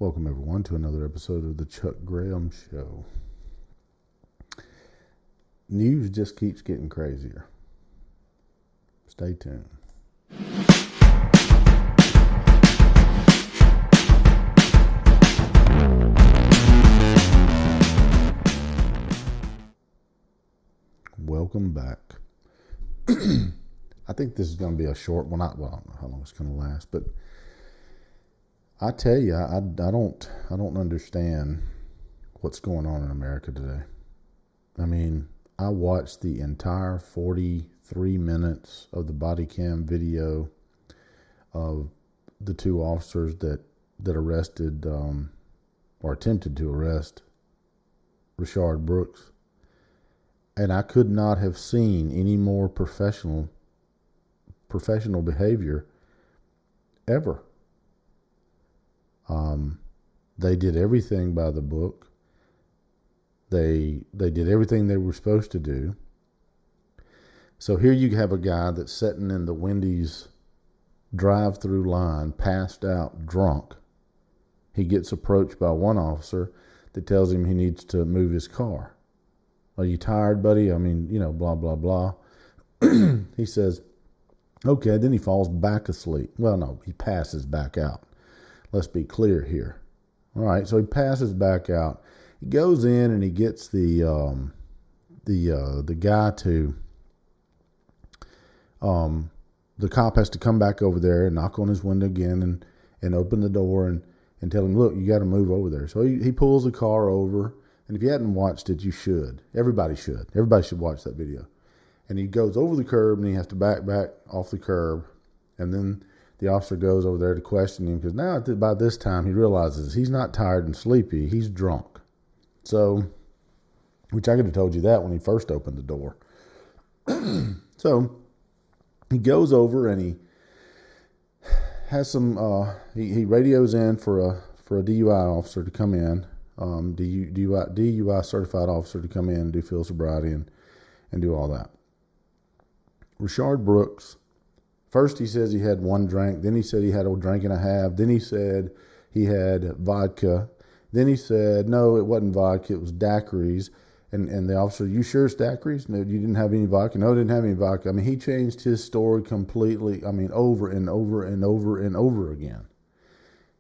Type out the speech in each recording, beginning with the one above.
Welcome, everyone, to another episode of the Chuck Graham Show. News just keeps getting crazier. Stay tuned. Welcome back. I think this is going to be a short one. I don't know how long it's going to last, but I tell you, I don't understand what's going on in America today. I mean, I watched the entire 43 minutes of the body cam video of the two officers that arrested or attempted to arrest Rayshard Brooks, and I could not have seen any more professional behavior ever. They did everything by the book. They did everything they were supposed to do. So here you have a guy that's sitting in the Wendy's drive-through line, passed out, drunk. He gets approached by one officer that tells him he needs to move his car. Are you tired, buddy? I mean, blah, blah, blah. He says, okay, then he falls back asleep. Well, no, he passes back out. Let's be clear here. All right, so he passes back out. He goes in and he gets the guy to the cop has to come back over there and knock on his window again and open the door and tell him, look, you got to move over there. So he pulls the car over, and if you hadn't watched it, you should. Everybody should. Everybody should watch that video. And he goes over the curb and he has to back off the curb, and then the officer goes over there to question him because now by this time he realizes he's not tired and sleepy, he's drunk. So, which I could have told you that when he first opened the door. So he goes over and he has some. He radios in for a DUI officer to come in, DUI certified officer to come in and do field sobriety and do all that. Rayshard Brooks. First he says he had one drink, then he said he had a drink and a half, then he said he had vodka, then he said, no, it wasn't vodka, it was daiquiris, and the officer, you sure it's daiquiris? No, you didn't have any vodka? No, I didn't have any vodka. I mean, he changed his story completely, over and over and over and over again.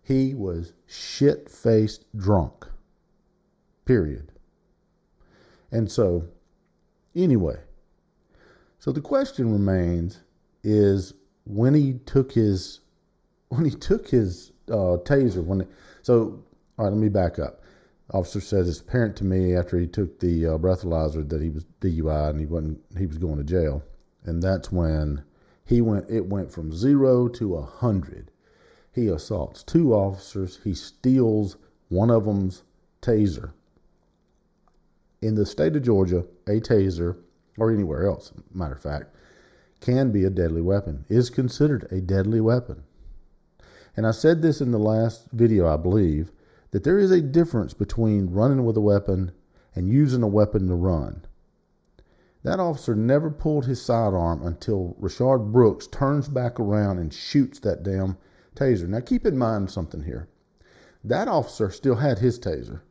He was shit-faced drunk, period. And so, anyway, so the question remains is, when he took his taser, all right, let me back up. Officer says it's apparent to me after he took the breathalyzer that he was DUI and he was going to jail, and that's when it went from 0 to 100. He assaults two officers. He steals one of them's taser. In the state of Georgia, a taser, or anywhere else, matter of fact, can be a deadly weapon, is considered a deadly weapon. And I said this in the last video, I believe, that there is a difference between running with a weapon and using a weapon to run. That officer never pulled his sidearm until Rayshard Brooks turns back around and shoots that damn taser. Now keep in mind something here. That officer still had his taser.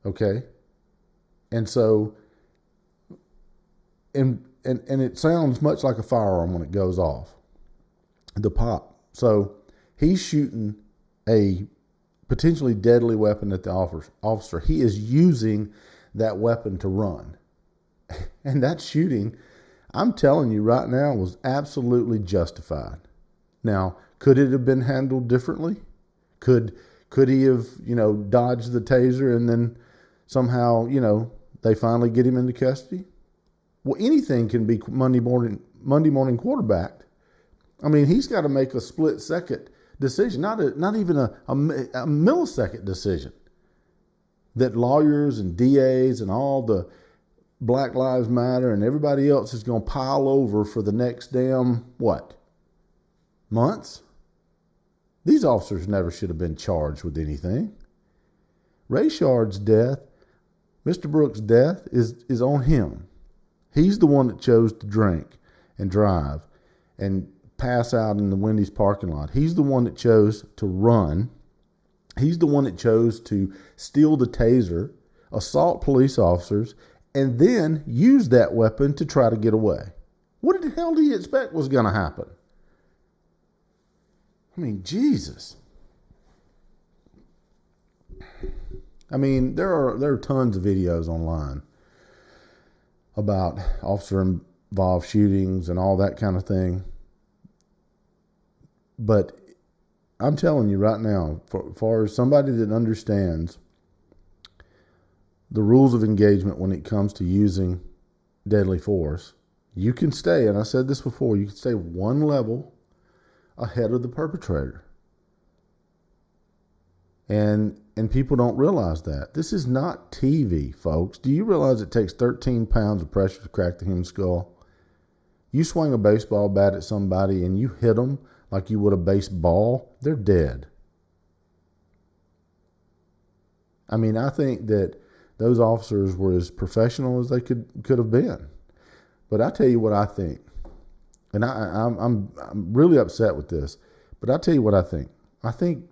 Okay? And so, and it sounds much like a firearm when it goes off. The pop. So he's shooting a potentially deadly weapon at the officer. He is using that weapon to run. And that shooting, I'm telling you right now, was absolutely justified. Now, could it have been handled differently? Could he have, dodged the taser and then somehow, they finally get him into custody? Well, anything can be Monday morning quarterbacked. I mean, he's got to make a split-second decision, not even a millisecond decision that lawyers and DAs and all the Black Lives Matter and everybody else is going to pile over for the next damn, months? These officers never should have been charged with anything. Rayshard's death, Mr. Brooks' death, is on him. He's the one that chose to drink and drive and pass out in the Wendy's parking lot. He's the one that chose to run He's the one that chose to steal the taser, assault police officers, and then use that weapon to try to get away. What the hell do you expect was going to happen? I mean, Jesus. I mean, there are tons of videos online about officer-involved shootings and all that kind of thing. But I'm telling you right now, for somebody that understands the rules of engagement when it comes to using deadly force, you can stay, and I said this before, you can stay one level ahead of the perpetrator. And people don't realize that. This is not TV, folks. Do you realize it takes 13 pounds of pressure to crack the human skull? You swing a baseball bat at somebody and you hit them like you would a baseball, they're dead. I mean, I think that those officers were as professional as they could have been. But I tell you what I think, and I'm really upset with this, but I tell you what I think. I think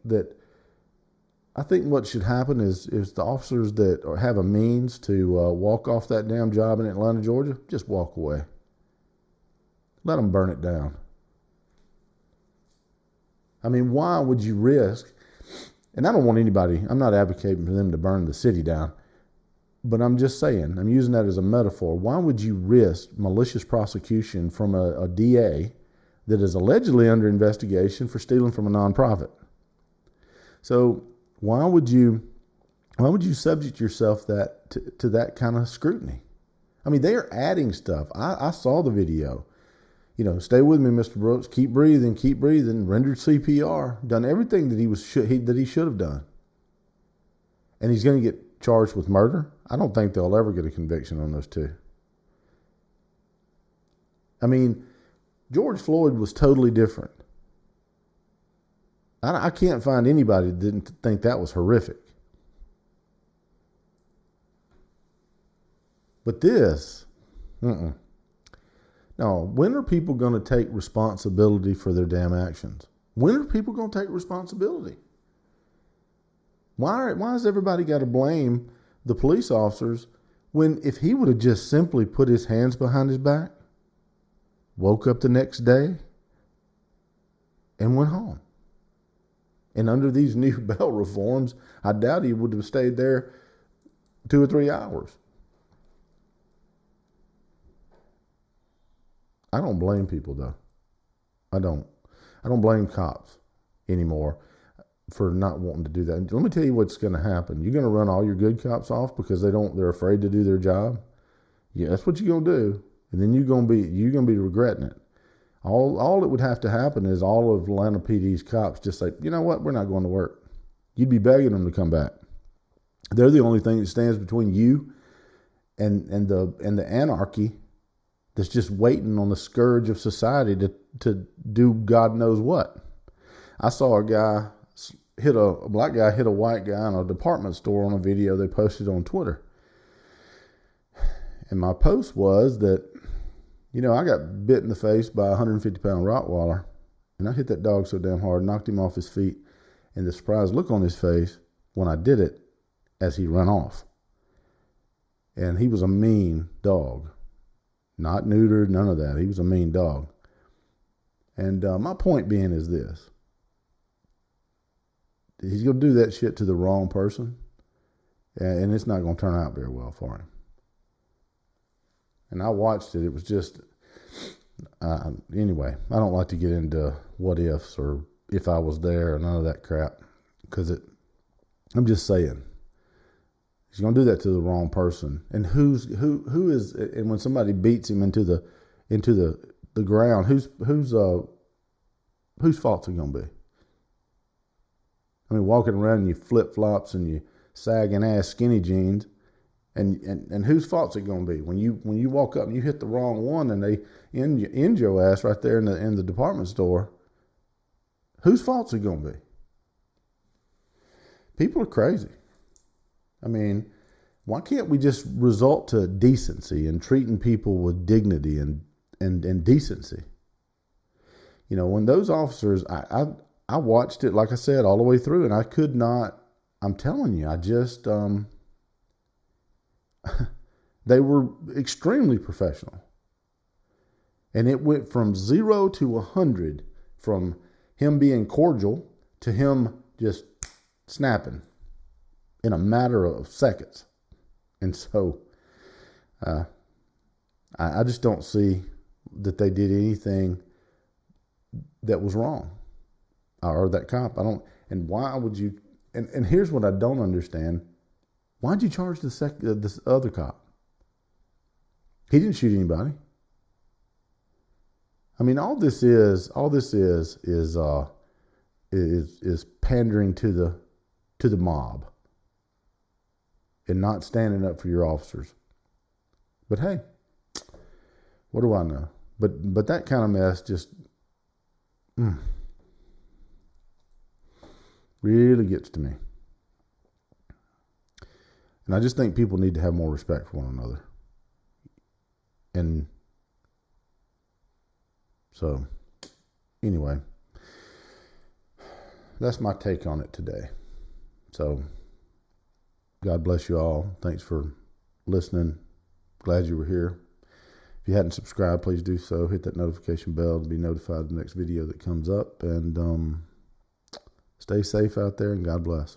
what should happen is the officers that have a means to walk off that damn job in Atlanta, Georgia, just walk away. Let them burn it down. I mean, why would you risk, and I don't want anybody, I'm not advocating for them to burn the city down, but I'm just saying, I'm using that as a metaphor. Why would you risk malicious prosecution from a DA that is allegedly under investigation for stealing from a nonprofit? So why would you subject yourself to that kind of scrutiny? I mean, they are adding stuff. I saw the video. You know, stay with me, Mr. Brooks. Keep breathing. Rendered CPR. Done everything that he should have done. And he's going to get charged with murder. I don't think they'll ever get a conviction on those two. I mean, George Floyd was totally different. I can't find anybody that didn't think that was horrific. But this, No, when are people going to take responsibility for their damn actions? When are people going to take responsibility? Why has everybody got to blame the police officers when if he would have just simply put his hands behind his back, woke up the next day, and went home? And under these new bail reforms, I doubt he would have stayed there 2 or 3 hours. I don't blame people, though. I don't blame cops anymore for not wanting to do that. Let me tell you what's going to happen. You're going to run all your good cops off because they're afraid to do their job. Yeah, that's what you're going to do. And then you're going to be regretting it. All that would have to happen is all of Atlanta PD's cops just say, you know what, we're not going to work. You'd be begging them to come back. They're the only thing that stands between you and the anarchy that's just waiting on the scourge of society to do God knows what. I saw a black guy hit a white guy in a department store on a video they posted on Twitter. And my post was that, you know, I got bit in the face by a 150-pound Rottweiler, and I hit that dog so damn hard, knocked him off his feet, and the surprised look on his face when I did it as he ran off. And he was a mean dog. Not neutered, none of that. He was a mean dog. And my point being is this. He's going to do that shit to the wrong person, and it's not going to turn out very well for him. And I watched it. It was just, anyway, I don't like to get into what ifs or if I was there or none of that crap, because I'm just saying. He's going to do that to the wrong person. And who is, and when somebody beats him into the ground, whose fault's it going to be? I mean, walking around in your flip-flops and your sagging ass skinny jeans, and whose fault's it going to be? When you walk up and you hit the wrong one and they end your ass right there in the department store, whose fault's it going to be? People are crazy. I mean, why can't we just resort to decency and treating people with dignity and decency? You know, when those officers, I watched it, like I said, all the way through, and I could not. I'm telling you, I just they were extremely professional, and it went from 0 to 100, from him being cordial to him just snapping in a matter of seconds. And so I just don't see that they did anything that was wrong, or that cop. I don't. And why would you? And here's what I don't understand: why'd you charge this other cop? He didn't shoot anybody. I mean, all this is pandering to the mob and not standing up for your officers. But hey, what do I know? But that kind of mess just really gets to me. And I just think people need to have more respect for one another. And so, anyway, that's my take on it today. So, God bless you all. Thanks for listening. Glad you were here. If you hadn't subscribed, please do so. Hit that notification bell to be notified of the next video that comes up. And stay safe out there, and God bless.